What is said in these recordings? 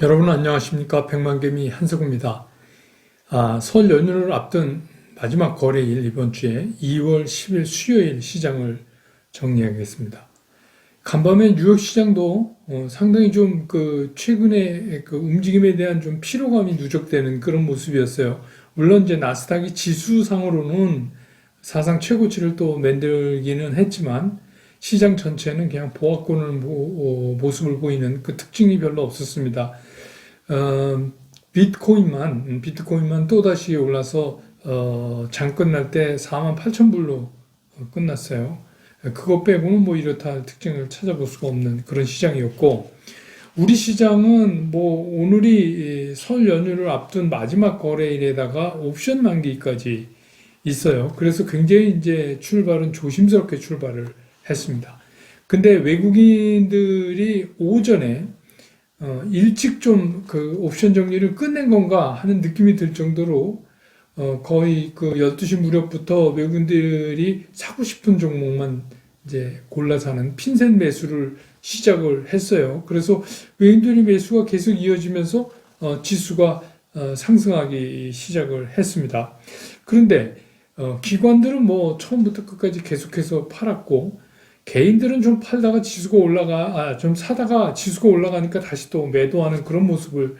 여러분 안녕하십니까? 백만개미 한석우입니다. 설 연휴를 앞둔 마지막 거래일 이번 주에 2월 10일 수요일 시장을 정리하겠습니다. 간밤에 뉴욕 시장도 상당히 좀 최근에 움직임에 대한 좀 피로감이 누적되는 그런 모습이었어요. 물론 이제 나스닥이 지수상으로는 사상 최고치를 또 만들기는 했지만 시장 전체는 그냥 보합권을 모습을 보이는 그 특징이 별로 없었습니다. 비트코인만 또다시 올라서 장 끝날 때 48,000불로 끝났어요. 그거 빼고는 뭐 이렇다 할 특징을 찾아볼 수가 없는 그런 시장이었고, 우리 시장은 뭐 오늘이 설 연휴를 앞둔 마지막 거래일에다가 옵션 만기까지 있어요. 그래서 굉장히 이제 출발은 조심스럽게 출발을 했습니다. 근데 외국인들이 오전에 일찍 좀 그 옵션 정리를 끝낸 건가 하는 느낌이 들 정도로 거의 12시 무렵부터 외국인들이 사고 싶은 종목만 이제 골라 사는 핀셋 매수를 시작을 했어요. 그래서 외국인들이 매수가 계속 이어지면서 지수가 상승하기 시작을 했습니다. 그런데 기관들은 뭐 처음부터 끝까지 계속해서 팔았고, 개인들은 좀 팔다가 좀 사다가 지수가 올라가니까 다시 또 매도하는 그런 모습을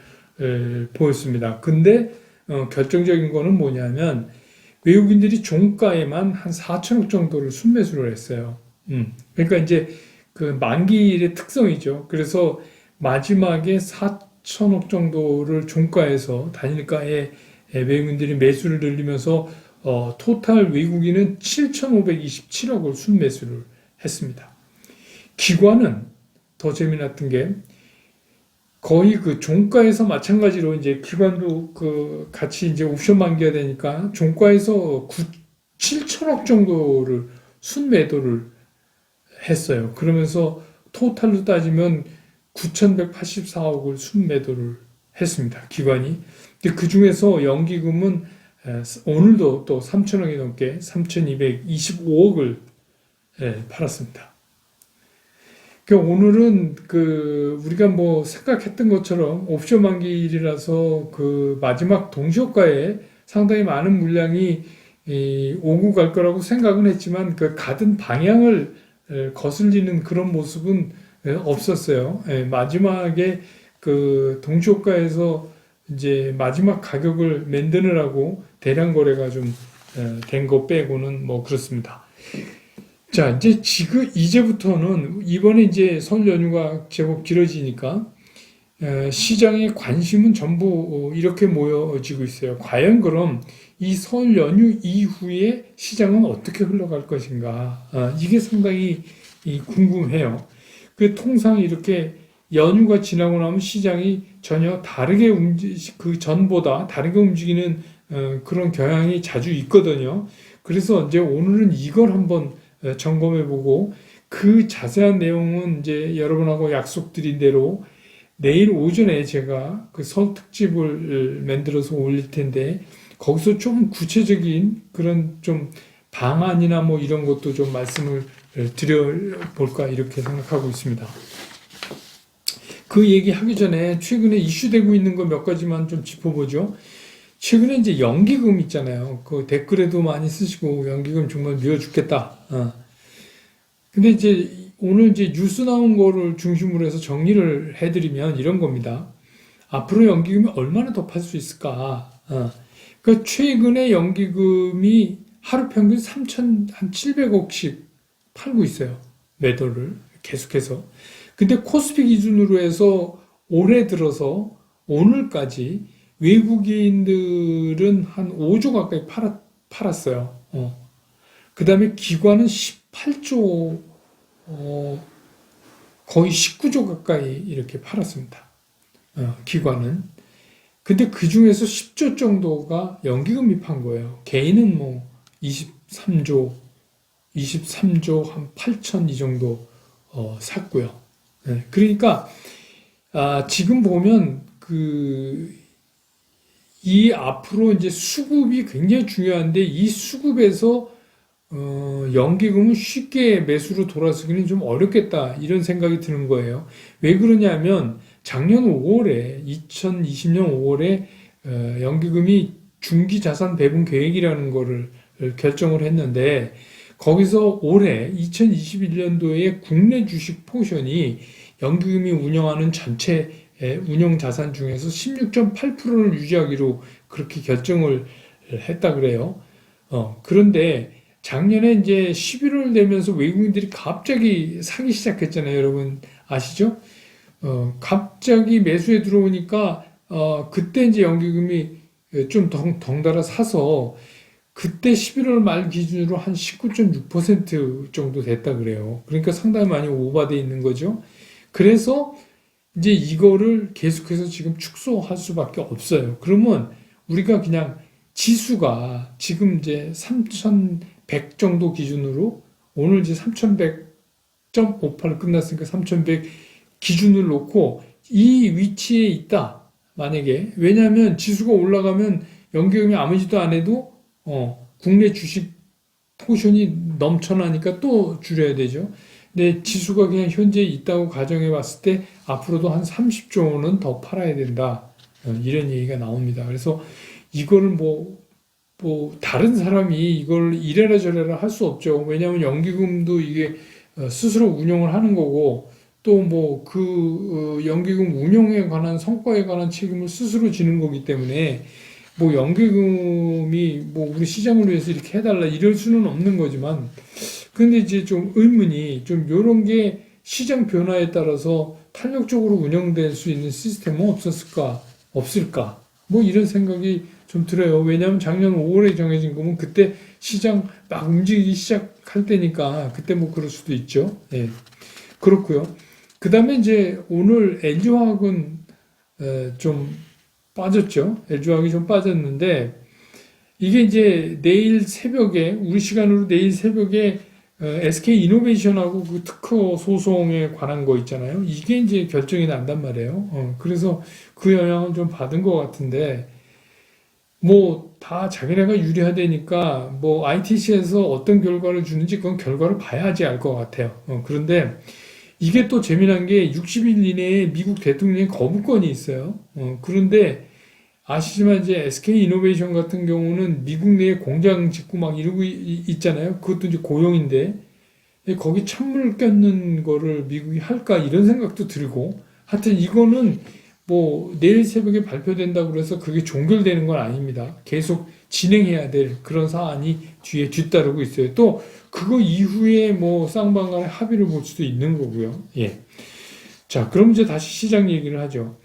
보였습니다. 근데 결정적인 거는 뭐냐면 외국인들이 종가에만 한 4천억 정도를 순매수를 했어요. 그러니까 이제 그 만기일의 특성이죠. 그래서 마지막에 4천억 정도를 종가에서 단일가에 외국인들이 매수를 늘리면서 토탈 외국인은 7,527억을 순매수를 했습니다. 기관은 더 재미났던 게 거의 그 종가에서 마찬가지로 이제 기관도 같이 이제 옵션 만기가 되니까 종가에서 7천억 정도를 순매도를 했어요. 그러면서 토탈로 따지면 9,184억을 순매도를 했습니다. 기관이. 근데 그 중에서 연기금은 오늘도 또 3천억이 넘게 3,225억을 팔았습니다. 그러니까 오늘은 우리가 뭐 생각했던 것처럼 옵션 만기일이라서 그 마지막 동시효과에 상당히 많은 물량이 오고 갈 거라고 생각은 했지만 그 가던 방향을 거슬리는 그런 모습은 없었어요. 마지막에 그 동시효과에서 이제 마지막 가격을 만드느라고 대량 거래가 좀 된 거 빼고는 뭐 그렇습니다. 자, 이제부터는 이번에 이제 설 연휴가 제법 길어지니까 시장의 관심은 전부 이렇게 모여지고 있어요. 과연 그럼 이 설 연휴 이후에 시장은 어떻게 흘러갈 것인가? 이게 상당히 궁금해요. 통상 이렇게 연휴가 지나고 나면 시장이 전혀 다르게 그 전보다 다르게 움직이는 그런 경향이 자주 있거든요. 그래서 이제 오늘은 이걸 한번 점검해보고, 그 자세한 내용은 이제 여러분하고 약속드린 대로 내일 오전에 제가 그 설 특집을 만들어서 올릴 텐데, 거기서 좀 구체적인 그런 좀 방안이나 뭐 이런 것도 좀 말씀을 드려볼까 이렇게 생각하고 있습니다. 그 얘기 하기 전에 최근에 이슈되고 있는 거 몇 가지만 좀 짚어보죠. 최근에 이제 연기금 있잖아요. 그 댓글에도 많이 쓰시고 연기금 정말 미워 죽겠다. 근데 이제 오늘 이제 뉴스 나온 거를 중심으로 해서 정리를 해드리면 이런 겁니다. 앞으로 연기금이 얼마나 더 팔 수 있을까? 그러니까 최근에 연기금이 하루 평균 3,700억씩 팔고 있어요. 매도를 계속해서. 근데 코스피 기준으로 해서 올해 들어서 오늘까지 외국인들은 한 5조 가까이 팔았어요. 그 다음에 기관은 18조, 거의 19조 가까이 이렇게 팔았습니다. 기관은. 근데 그 중에서 10조 정도가 연기금이 판 거예요. 개인은 뭐 23조 한 8천 이 정도 샀고요. 그러니까 지금 보면 이 앞으로 이제 수급이 굉장히 중요한데, 이 수급에서 연기금은 쉽게 매수로 돌아서기는 좀 어렵겠다 이런 생각이 드는 거예요. 왜 그러냐면 작년 5월에 2020년 5월에 연기금이 중기 자산 배분 계획이라는 거를 결정을 했는데 거기서 올해 2021년도에 국내 주식 포션이 연기금이 운영하는 전체 운영 자산 중에서 16.8%를 유지하기로 그렇게 결정을 했다 그래요. 그런데 작년에 이제 11월 되면서 외국인들이 갑자기 사기 시작했잖아요. 여러분 아시죠? 갑자기 매수에 들어오니까 그때 이제 연기금이 좀 덩달아 사서 그때 11월 말 기준으로 한 19.6% 정도 됐다 그래요. 그러니까 상당히 많이 오버돼 있는 거죠. 그래서 이제 이거를 계속해서 지금 축소할 수밖에 없어요. 그러면 우리가 그냥 지수가 지금 이제 3,100 정도 기준으로 오늘 이제 3,100.58 끝났으니까 3,100 기준을 놓고 이 위치에 있다. 만약에 왜냐하면 지수가 올라가면 연기금이 아무 짓도 안 해도 국내 주식 포션이 넘쳐나니까 또 줄여야 되죠. 근데 지수가 그냥 현재 있다고 가정해 봤을 때 앞으로도 한 30조 원은 더 팔아야 된다. 이런 얘기가 나옵니다. 그래서 이거를 다른 사람이 이걸 이래라 저래라 할 수 없죠. 왜냐하면 연기금도 이게 스스로 운영을 하는 거고 또 연기금 운용에 관한 성과에 관한 책임을 스스로 지는 거기 때문에 연기금이 우리 시장을 위해서 이렇게 해달라 이럴 수는 없는 거지만 근데 이제 좀 의문이 좀 요런 게 시장 변화에 따라서 탄력적으로 운영될 수 있는 시스템은 없을까? 이런 생각이 좀 들어요. 왜냐하면 작년 5월에 정해진 거면 그때 시장 막 움직이기 시작할 때니까 그때 그럴 수도 있죠. 예. 그렇고요. 그 다음에 이제 오늘 LG화학은 좀 빠졌죠. LG화학이 좀 빠졌는데 이게 이제 내일 새벽에 우리 시간으로 내일 새벽에 SK이노베이션하고 그 특허 소송에 관한 거 있잖아요. 이게 이제 결정이 난단 말이에요. 그래서 그 영향을 좀 받은 것 같은데 다 자기네가 유리하다니까 ITC에서 어떤 결과를 주는지 그건 결과를 봐야지 알 것 같아요. 그런데 이게 또 재미난 게 60일 이내에 미국 대통령의 거부권이 있어요. 그런데 아시지만 이제 SK 이노베이션 같은 경우는 미국 내에 공장 짓고 막 이러고 있잖아요. 그것도 이제 고용인데 거기 찬물 껴는 거를 미국이 할까 이런 생각도 들고 하여튼 이거는 내일 새벽에 발표된다고 그래서 그게 종결되는 건 아닙니다. 계속 진행해야 될 그런 사안이 뒤에 뒤따르고 있어요. 또 그거 이후에 쌍방간의 합의를 볼 수도 있는 거고요. 예. 자, 그럼 이제 다시 시장 얘기를 하죠.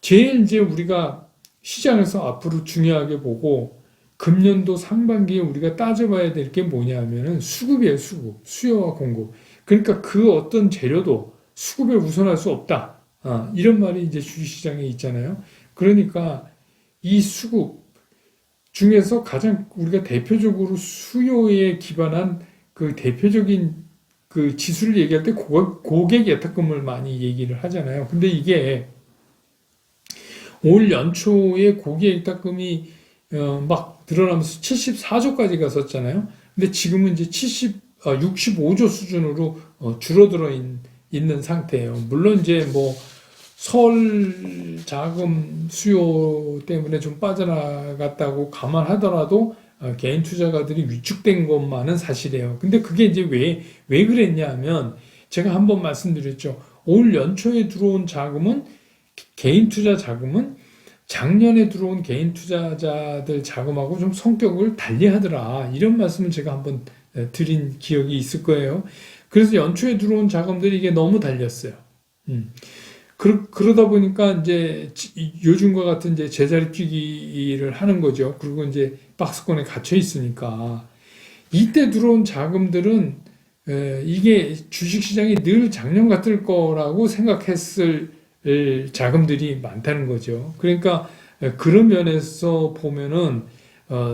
제일 이제 우리가 시장에서 앞으로 중요하게 보고 금년도 상반기에 우리가 따져봐야 될 게 뭐냐면은 수급이에요, 수급. 수요와 공급. 그러니까 그 어떤 재료도 수급에 우선할 수 없다. 이런 말이 이제 주식시장에 있잖아요. 그러니까 이 수급 중에서 가장 우리가 대표적으로 수요에 기반한 그 대표적인 그 지수를 얘기할 때 고객 예탁금을 많이 얘기를 하잖아요. 근데 이게 올 연초에 고객 예탁금이 막 늘어나면서 74조까지 갔었잖아요. 근데 지금은 이제 65조 수준으로 줄어들어 있는 상태예요. 물론 이제 설 자금 수요 때문에 좀 빠져나갔다고 감안하더라도 개인 투자가들이 위축된 것만은 사실이에요. 근데 그게 이제 왜 그랬냐 하면 제가 한번 말씀드렸죠. 올 연초에 들어온 자금은 개인 투자 자금은 작년에 들어온 개인 투자자들 자금하고 좀 성격을 달리하더라. 이런 말씀을 제가 한번 드린 기억이 있을 거예요. 그래서 연초에 들어온 자금들이 이게 너무 달렸어요. 그러다 보니까 이제 요즘과 같은 이제 제자리 뛰기를 하는 거죠. 그리고 이제 박스권에 갇혀 있으니까 이때 들어온 자금들은 이게 주식시장이 늘 작년 같을 거라고 생각했을 자금들이 많다는 거죠. 그러니까 그런 면에서 보면은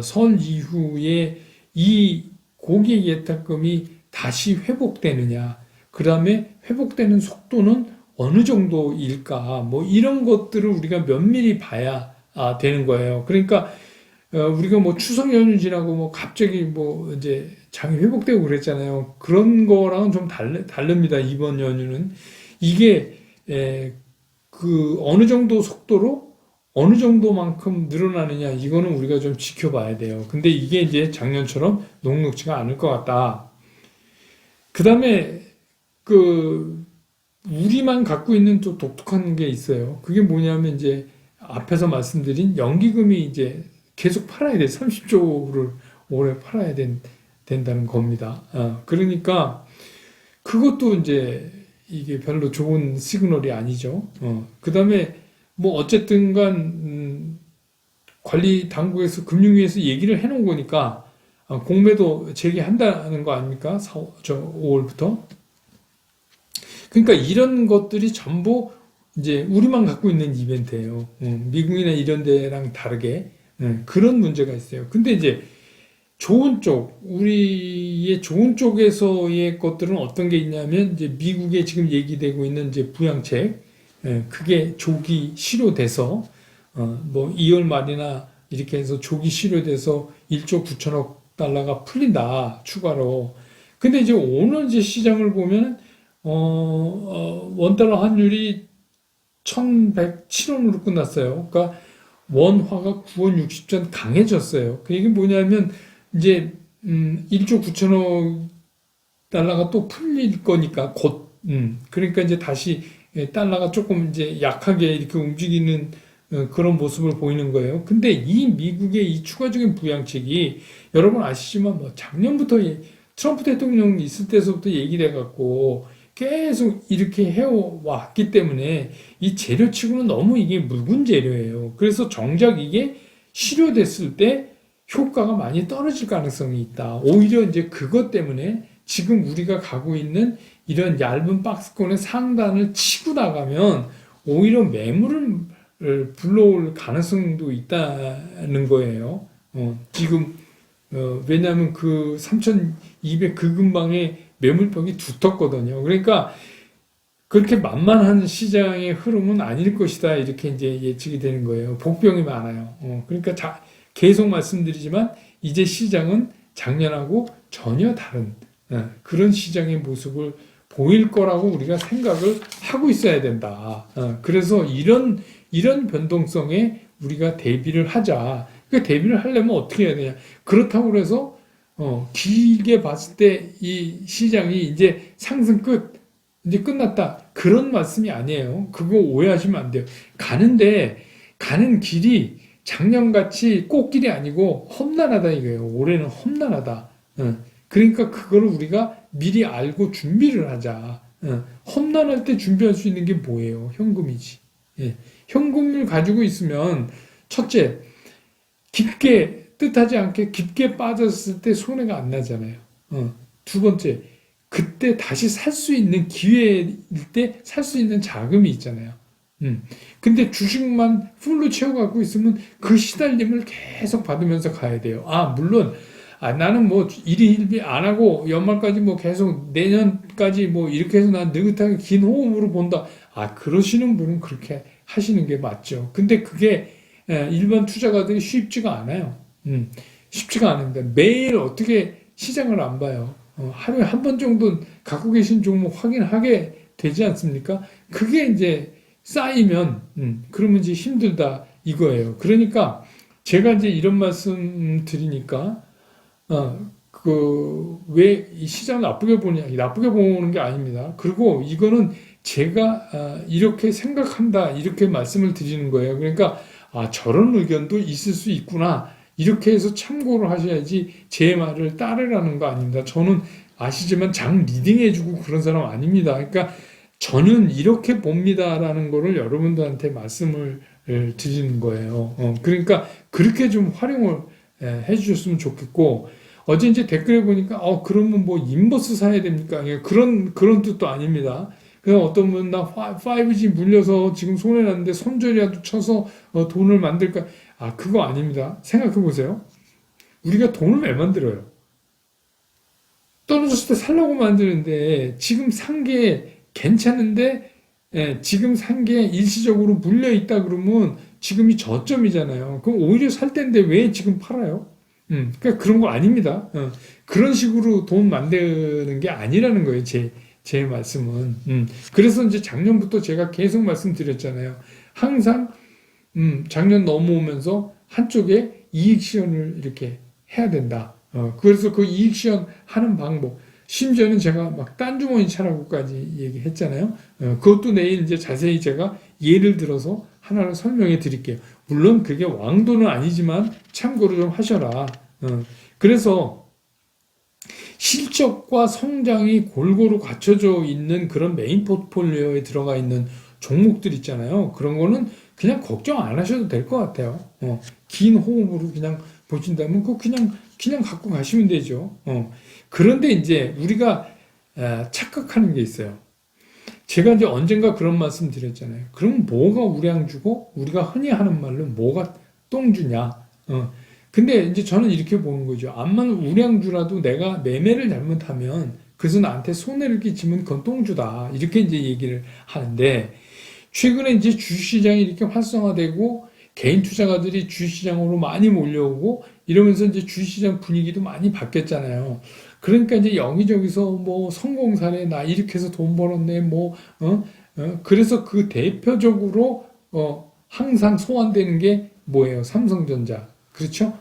설 이후에 이 고객 예탁금이 다시 회복되느냐, 그 다음에 회복되는 속도는 어느 정도일까, 이런 것들을 우리가 면밀히 봐야 되는 거예요. 그러니까 우리가 추석 연휴 지나고 갑자기 이제 장이 회복되고 그랬잖아요. 그런 거랑은 좀 다릅니다. 이번 연휴는 이게 그 어느 정도 속도로 어느 정도만큼 늘어나느냐 이거는 우리가 좀 지켜봐야 돼요. 근데 이게 이제 작년처럼 녹록지가 않을 것 같다. 그 다음에 그 우리만 갖고 있는 또 독특한 게 있어요. 그게 뭐냐면 이제 앞에서 말씀드린 연기금이 이제 계속 팔아야 돼. 30조를 올해 팔아야 된다는 겁니다. 그러니까 그것도 이제 이게 별로 좋은 시그널이 아니죠. 그 다음에 뭐 어쨌든 간 관리 당국에서 금융위에서 얘기를 해놓은 거니까 공매도 재개한다는 거 아닙니까? 5월부터. 그러니까 이런 것들이 전부 이제 우리만 갖고 있는 이벤트예요. 미국이나 이런 데랑 다르게 그런 문제가 있어요. 근데 이제 좋은 쪽, 우리의 좋은 쪽에서의 것들은 어떤 게 있냐면 이제 미국에 지금 얘기되고 있는 이제 부양책, 그게 조기 실효돼서 뭐 2월 말이나 이렇게 해서 조기 실효돼서 1조 9천억 달러가 풀린다 추가로. 근데 이제 오늘 이제 시장을 보면 원달러 환율이 1107원으로 끝났어요. 그러니까 원화가 9원 60전 강해졌어요. 그 얘기 뭐냐면 이제 1조 9천억 달러가 또 풀릴 거니까 곧 그러니까 이제 다시 달러가 조금 이제 약하게 이렇게 움직이는 그런 모습을 보이는 거예요. 근데 이 미국의 이 추가적인 부양책이 여러분 아시지만 뭐 작년부터 트럼프 대통령 있을 때서부터 얘기를 해갖고 계속 이렇게 해왔기 때문에 이 재료치고는 너무 이게 묽은 재료예요. 그래서 정작 이게 실효됐을 때 효과가 많이 떨어질 가능성이 있다. 오히려 이제 그것 때문에 지금 우리가 가고 있는 이런 얇은 박스권의 상단을 치고 나가면 오히려 매물을 불러올 가능성도 있다는 거예요. 지금 왜냐하면 그 3,200 그 근방에 매물벽이 두텁거든요. 그러니까 그렇게 만만한 시장의 흐름은 아닐 것이다. 이렇게 이제 예측이 되는 거예요. 복병이 많아요. 그러니까 계속 말씀드리지만 이제 시장은 작년하고 전혀 다른 그런 시장의 모습을 보일 거라고 우리가 생각을 하고 있어야 된다. 그래서 이런 변동성에 우리가 대비를 하자. 그 대비를 하려면 어떻게 해야 되냐? 그렇다고 해서 길게 봤을 때 이 시장이 이제 상승 끝, 이제 끝났다. 그런 말씀이 아니에요. 그거 오해하시면 안 돼요. 가는 길이 작년같이 꽃길이 아니고 험난하다 이거예요. 올해는 험난하다. 그러니까 그거를 우리가 미리 알고 준비를 하자. 험난할 때 준비할 수 있는 게 뭐예요? 현금이지. 예. 현금을 가지고 있으면 첫째, 깊게 뜻하지 않게 깊게 빠졌을 때 손해가 안 나잖아요. 두 번째, 그때 다시 살 수 있는 기회일 때 살 수 있는 자금이 있잖아요. 근데 주식만 풀로 채워갖고 있으면 그 시달림을 계속 받으면서 가야 돼요. 물론, 나는 뭐 일희일비 안 하고 연말까지 뭐 계속 내년까지 뭐 이렇게 해서 난 느긋하게 긴 호흡으로 본다. 그러시는 분은 그렇게 하시는 게 맞죠. 근데 그게 일반 투자가들이 쉽지가 않아요. 쉽지가 않은데 매일 어떻게 시장을 안 봐요. 하루에 한 번 정도는 갖고 계신 종목 확인하게 되지 않습니까? 그게 이제 쌓이면 그러면 이제 힘들다 이거예요. 그러니까 제가 이제 이런 말씀 드리니까 왜 이 시장을 나쁘게 보냐? 나쁘게 보는 게 아닙니다. 그리고 이거는 제가 이렇게 생각한다 이렇게 말씀을 드리는 거예요. 그러니까 저런 의견도 있을 수 있구나. 이렇게 해서 참고를 하셔야지 제 말을 따르라는 거 아닙니다. 저는 아시지만 장 리딩해주고 그런 사람 아닙니다. 그러니까 저는 이렇게 봅니다라는 거를 여러분들한테 말씀을 드리는 거예요. 그러니까 그렇게 좀 활용을 해주셨으면 좋겠고 어제 이제 댓글에 보니까 그러면 뭐 인버스 사야 됩니까? 그런 뜻도 아닙니다. 그냥 어떤 분은 나 5G 물려서 지금 손해 났는데 손절이라도 쳐서 돈을 만들까? 그거 아닙니다. 생각해 보세요. 우리가 돈을 왜 만들어요? 떨어졌을 때 살라고 만드는데 지금 산 게 괜찮은데 지금 산 게 일시적으로 물려 있다 그러면 지금이 저점이잖아요. 그럼 오히려 살 때인데 왜 지금 팔아요? 그러니까 그런 거 아닙니다. 그런 식으로 돈 만드는 게 아니라는 거예요. 제 말씀은. 그래서 이제 작년부터 제가 계속 말씀드렸잖아요. 항상 작년 넘어오면서 한쪽에 이익 실현을 이렇게 해야 된다. 그래서 그 이익 실현 하는 방법, 심지어는 제가 막 딴주머니 차라고까지 얘기했잖아요. 그것도 내일 이제 자세히 제가 예를 들어서 하나를 설명해 드릴게요. 물론 그게 왕도는 아니지만 참고로 좀 하셔라. 그래서 실적과 성장이 골고루 갖춰져 있는 그런 메인 포트폴리오에 들어가 있는 종목들 있잖아요. 그런 거는 그냥 걱정 안 하셔도 될 것 같아요. 긴 호흡으로 그냥 보신다면 그거 그냥 갖고 가시면 되죠. 그런데 이제 우리가 착각하는 게 있어요. 제가 이제 언젠가 그런 말씀 드렸잖아요. 그럼 뭐가 우량주고 우리가 흔히 하는 말로 뭐가 똥주냐. 근데 이제 저는 이렇게 보는 거죠. 암만 우량주라도 내가 매매를 잘못하면 그래서 나한테 손해를 끼치면 그건 똥주다. 이렇게 이제 얘기를 하는데 최근에 이제 주식시장이 이렇게 활성화되고 개인 투자가들이 주식시장으로 많이 몰려오고 이러면서 이제 주식시장 분위기도 많이 바뀌었잖아요. 그러니까 이제 여기저기서 뭐 성공 사례 나 이렇게 해서 돈 벌었네 그래서 그 대표적으로 항상 소환되는 게 뭐예요? 삼성전자. 그렇죠?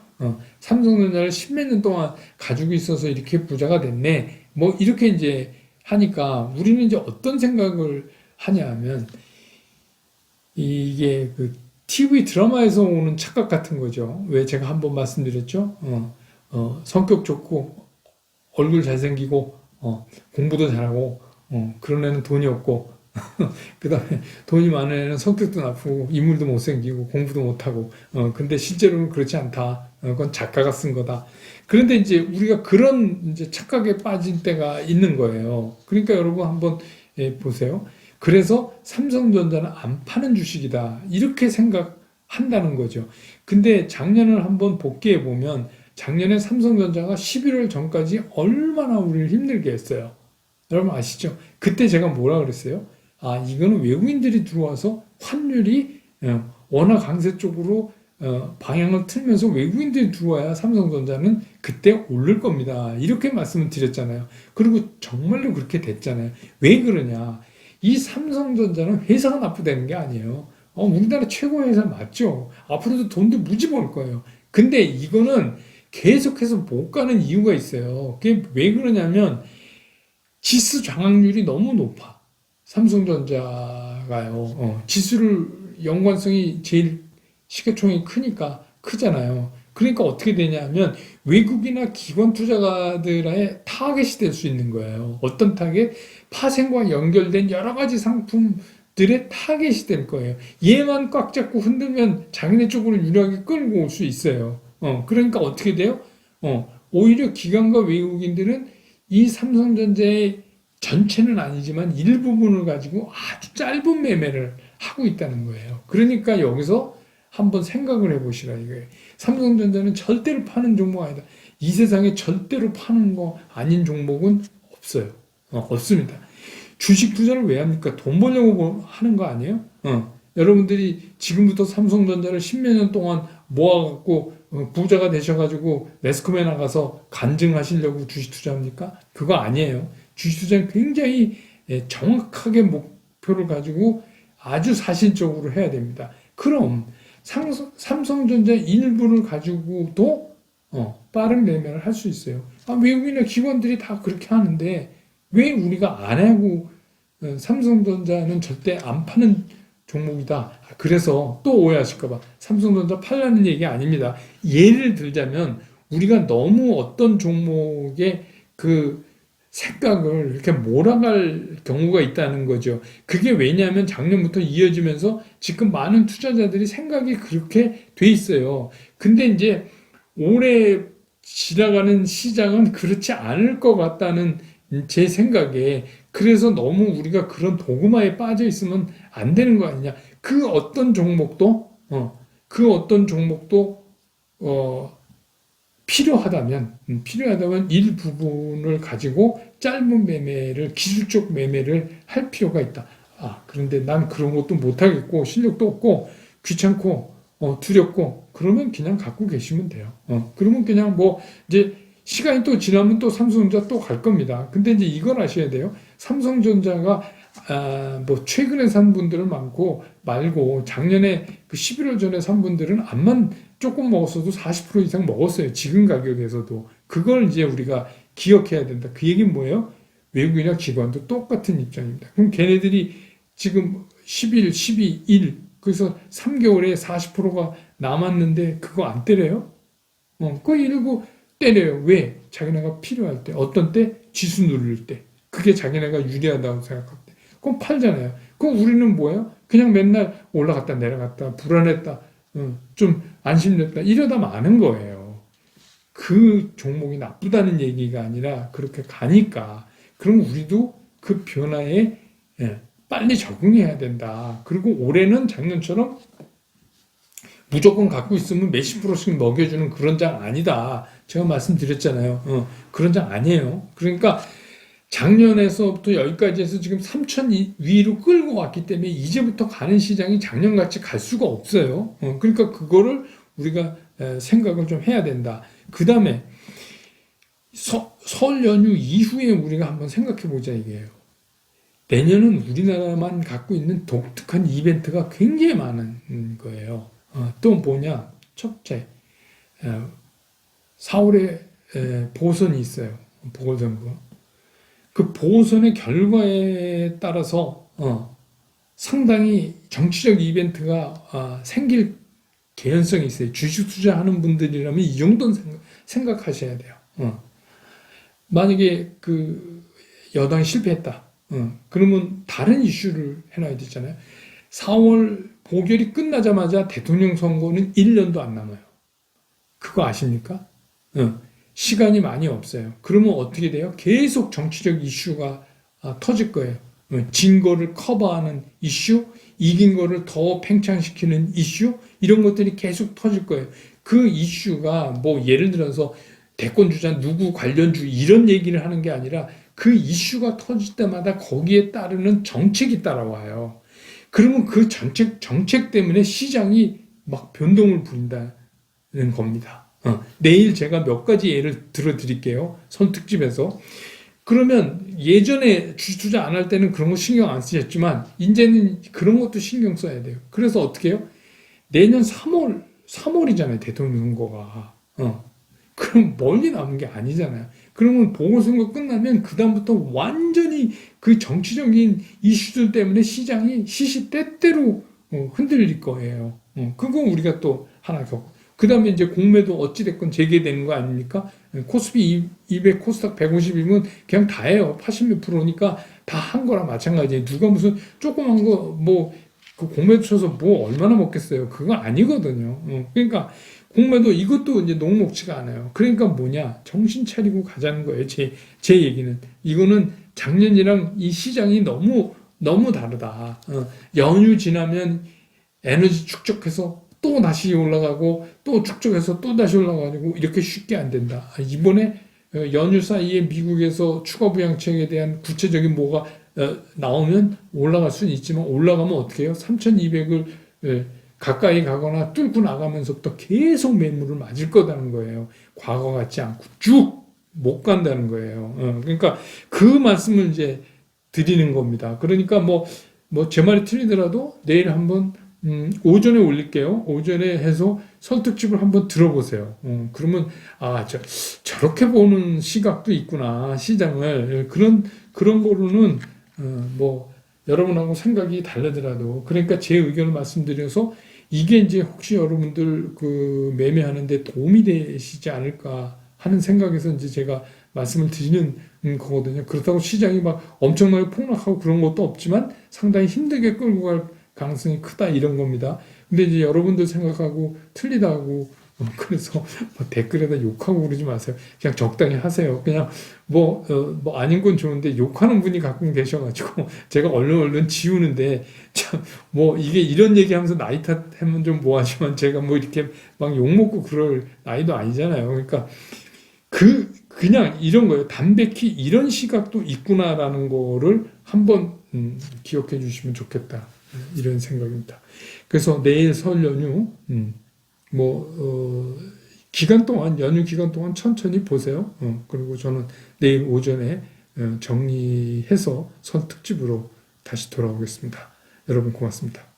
삼성전자를 십몇 년 동안 가지고 있어서 이렇게 부자가 됐네. 뭐 이렇게 이제 하니까 우리는 이제 어떤 생각을 하냐 하면 이게 그 TV 드라마에서 오는 착각 같은 거죠. 왜 제가 한번 말씀드렸죠? 성격 좋고 얼굴 잘생기고 공부도 잘하고 그런 애는 돈이 없고 그 다음에 돈이 많은 애는 성격도 나쁘고 인물도 못생기고 공부도 못하고 근데 실제로는 그렇지 않다. 그건 작가가 쓴 거다. 그런데 이제 우리가 그런 이제 착각에 빠진 때가 있는 거예요. 그러니까 여러분 한번 보세요. 그래서 삼성전자는 안 파는 주식이다. 이렇게 생각한다는 거죠. 근데 작년을 한번 복귀해 보면 작년에 삼성전자가 11월 전까지 얼마나 우리를 힘들게 했어요. 여러분 아시죠? 그때 제가 뭐라 그랬어요? 이거는 외국인들이 들어와서 환율이 원화 강세 쪽으로 방향을 틀면서 외국인들이 들어와야 삼성전자는 그때 오를 겁니다. 이렇게 말씀을 드렸잖아요. 그리고 정말로 그렇게 됐잖아요. 왜 그러냐? 이 삼성전자는 회사가 나쁘다는 게 아니에요. 우리나라 최고의 회사 맞죠? 앞으로도 돈도 무지 벌 거예요. 근데 이거는 계속해서 못 가는 이유가 있어요. 그게 왜 그러냐면 지수 장악률이 너무 높아. 삼성전자가요. 지수를 연관성이 제일 시가총액이 크잖아요. 그러니까 어떻게 되냐면 외국이나 기관 투자가들의 타겟이 될 수 있는 거예요. 어떤 타겟? 파생과 연결된 여러 가지 상품들의 타겟이 될 거예요. 얘만 꽉 잡고 흔들면 자기네 쪽으로 유리하게 끌고 올 수 있어요. 그러니까 어떻게 돼요? 오히려 기관과 외국인들은 이 삼성전자의 전체는 아니지만 일부분을 가지고 아주 짧은 매매를 하고 있다는 거예요. 그러니까 여기서 한번 생각을 해보시라 이거예요. 삼성전자는 절대로 파는 종목 아니다. 이 세상에 절대로 파는 거 아닌 종목은 없어요. 없습니다. 주식 투자를 왜 합니까? 돈 벌려고 하는 거 아니에요? 여러분들이 지금부터 삼성전자를 십몇 년 동안 모아갖고 부자가 되셔가지고 매스컴에 나가서 간증하시려고 주식 투자합니까? 그거 아니에요. 주식 투자는 굉장히 정확하게 목표를 가지고 아주 사실적으로 해야 됩니다. 그럼 삼성전자 일부를 가지고도 빠른 매매를 할 수 있어요. 외국인의 기관들이 다 그렇게 하는데 왜 우리가 안 하고 삼성전자는 절대 안 파는 종목이다. 그래서 또 오해하실까봐 삼성전자 팔라는 얘기 아닙니다. 예를 들자면 우리가 너무 어떤 종목의 그 색각을 이렇게 몰아갈 경우가 있다는 거죠. 그게 왜냐하면 작년부터 이어지면서 지금 많은 투자자들이 생각이 그렇게 돼 있어요. 근데 이제 올해 지나가는 시장은 그렇지 않을 것 같다는 제 생각에 그래서 너무 우리가 그런 도구마에 빠져 있으면 안 되는 거 아니냐. 그 어떤 종목도 필요하다면 일부분을 가지고 짧은 매매를 기술적 매매를 할 필요가 있다. 그런데 난 그런 것도 못하겠고 실력도 없고 귀찮고 두렵고 그러면 그냥 갖고 계시면 돼요. 그러면 그냥 뭐 이제 시간이 또 지나면 또 삼성전자 또 갈 겁니다. 근데 이제 이걸 아셔야 돼요. 삼성전자가 뭐 최근에 산 분들은 많고 말고 작년에 그 11월 전에 산 분들은 암만 조금 먹었어도 40% 이상 먹었어요. 지금 가격에서도. 그걸 이제 우리가 기억해야 된다. 그 얘기는 뭐예요? 외국인이나 기관도 똑같은 입장입니다. 그럼 걔네들이 지금 11, 12, 1 그래서 3개월에 40%가 남았는데 그거 안 때려요? 그거 일부 때려요. 왜? 자기네가 필요할 때. 어떤 때? 지수 누를 때. 그게 자기네가 유리하다고 생각할 때. 그럼 팔잖아요. 그럼 우리는 뭐예요? 그냥 맨날 올라갔다 내려갔다 불안했다. 좀 안심됐다. 이러다 마는 거예요. 그 종목이 나쁘다는 얘기가 아니라 그렇게 가니까. 그럼 우리도 그 변화에 빨리 적응해야 된다. 그리고 올해는 작년처럼 무조건 갖고 있으면 몇십 프로씩 먹여주는 그런 장 아니다. 제가 말씀드렸잖아요. 그런 장 아니에요. 그러니까 작년에서부터 여기까지 해서 지금 3천 위로 끌고 왔기 때문에 이제부터 가는 시장이 작년같이 갈 수가 없어요. 그러니까 그거를 우리가 생각을 좀 해야 된다. 그 다음에 설 연휴 이후에 우리가 한번 생각해 보자 이게요. 내년은 우리나라만 갖고 있는 독특한 이벤트가 굉장히 많은 거예요. 또 뭐냐? 첫째, 4월에 보선이 있어요. 보궐선거. 그 보선의 결과에 따라서 상당히 정치적 이벤트가 생길 개연성이 있어요. 주식 투자하는 분들이라면 이 정도는 생각하셔야 돼요. 만약에 그 여당이 실패했다. 그러면 다른 이슈를 해놔야 되잖아요. 4월 보결이 끝나자마자 대통령 선거는 1년도 안 남아요. 그거 아십니까? 시간이 많이 없어요. 그러면 어떻게 돼요? 계속 정치적 이슈가 터질 거예요. 진 거를 커버하는 이슈, 이긴 거를 더 팽창시키는 이슈, 이런 것들이 계속 터질 거예요. 그 이슈가 뭐 예를 들어서 대권 주자 누구 관련주 이런 얘기를 하는 게 아니라 그 이슈가 터질 때마다 거기에 따르는 정책이 따라와요. 그러면 그 정책 때문에 시장이 막 변동을 부린다는 겁니다. 내일 제가 몇 가지 예를 들어 드릴게요. 선특집에서. 그러면 예전에 주식 투자 안 할 때는 그런 거 신경 안 쓰셨지만 이제는 그런 것도 신경 써야 돼요. 그래서 어떻게 해요? 내년 3월이잖아요. 대통령 선거가. 그럼 멀리 남은 게 아니잖아요. 그러면 보궐선거 끝나면 그다음부터 완전히 그 정치적인 이슈들 때문에 시장이 시시때때로 흔들릴 거예요. 그거 우리가 또 하나 겪고. 그 다음에 이제 공매도 어찌됐건 재개되는 거 아닙니까? 코스피 200, 코스닥 150이면 그냥 다예요. 80몇 프로니까 다 한 거랑 마찬가지예요. 누가 무슨 조그만 거, 뭐, 그 공매도 쳐서 뭐 얼마나 먹겠어요. 그거 아니거든요. 그러니까 공매도 이것도 이제 녹록지가 않아요. 그러니까 뭐냐? 정신 차리고 가자는 거예요. 제 얘기는. 이거는 작년이랑 이 시장이 너무 다르다. 연휴 지나면 에너지 축적해서 또 다시 올라가고 또 축적해서 또 다시 올라가지고 이렇게 쉽게 안 된다. 이번에 연휴 사이에 미국에서 추가 부양책에 대한 구체적인 뭐가 나오면 올라갈 수는 있지만 올라가면 어떻게 해요? 3,200을 가까이 가거나 뚫고 나가면서부터 계속 매물을 맞을 거라는 거예요. 과거 같지 않고 쭉 못 간다는 거예요. 그러니까 그 말씀을 이제 드리는 겁니다. 그러니까 뭐 제 말이 틀리더라도 내일 한번 오전에 올릴게요. 오전에 해서 설득집을 한번 들어보세요. 그러면 저렇게 보는 시각도 있구나 시장을 그런 거로는 뭐 여러분하고 생각이 다르더라도 그러니까 제 의견을 말씀드려서 이게 이제 혹시 여러분들 그 매매하는데 도움이 되시지 않을까 하는 생각에서 이제 제가 말씀을 드리는 거거든요. 그렇다고 시장이 막 엄청나게 폭락하고 그런 것도 없지만 상당히 힘들게 끌고 갈 가능성이 크다 이런 겁니다. 근데 이제 여러분들 생각하고 틀리다고 그래서 뭐 댓글에다 욕하고 그러지 마세요. 그냥 적당히 하세요. 그냥 뭐 아닌 건 좋은데 욕하는 분이 가끔 계셔가지고 제가 얼른 지우는데 참 뭐 이게 이런 얘기하면서 나이 탓하면 좀 뭐하지만 제가 뭐 이렇게 막 욕먹고 그럴 나이도 아니잖아요. 그러니까 그냥 이런 거예요. 담백히 이런 시각도 있구나라는 거를 한번 기억해 주시면 좋겠다. 이런 생각입니다. 그래서 내일 설 연휴 기간 동안, 연휴 기간 동안 천천히 보세요. 그리고 저는 내일 오전에 정리해서 선 특집으로 다시 돌아오겠습니다. 여러분 고맙습니다.